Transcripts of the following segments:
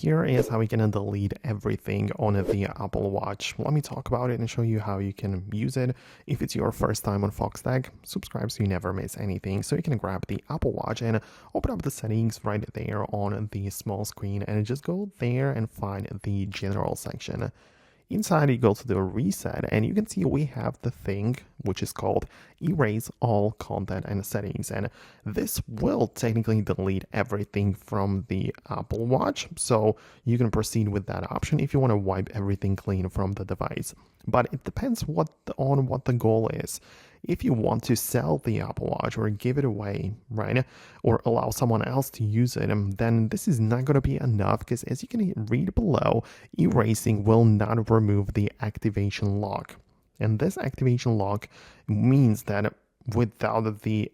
Here is how we can delete everything on the Apple Watch. Let me talk about it and show you how you can use it. If it's your first time on Foxtecc, subscribe so you never miss anything. So you can grab the Apple Watch and open up the settings right there on the small screen and just go there and find the general section. Inside, you go to the reset and you can see we have the thing which is called erase all content and settings, and this will technically delete everything from the Apple Watch, so you can proceed with that option if you want to wipe everything clean from the device. But it depends on what the goal is. If you want to sell the Apple Watch or give it away, right, or allow someone else to use it, then this is not going to be enough, because as you can read below, erasing will not remove the activation lock. And this activation lock means that without the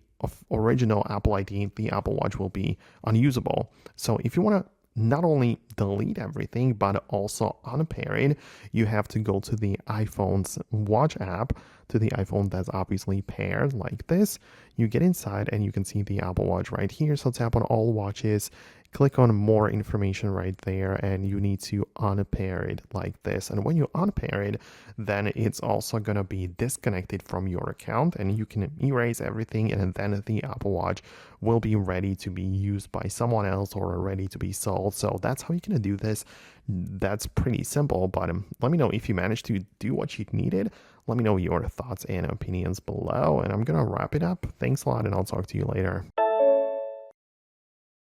original Apple ID, the Apple Watch will be unusable. So if you want to not only delete everything, but also unpair it, you have to go to the iPhone's watch app, to the iPhone that's obviously paired like this. You get inside and you can see the Apple Watch right here. So tap on all watches, click on more information right there, and you need to unpair it like this. And when you unpair it, then it's also going to be disconnected from your account and you can erase everything, and then the Apple Watch will be ready to be used by someone else or ready to be sold. So that's how you can do this. That's pretty simple, but let me know if you managed to do what you needed. Let me know your thoughts and opinions below, and I'm gonna wrap it up. Thanks a lot, and I'll talk to you later.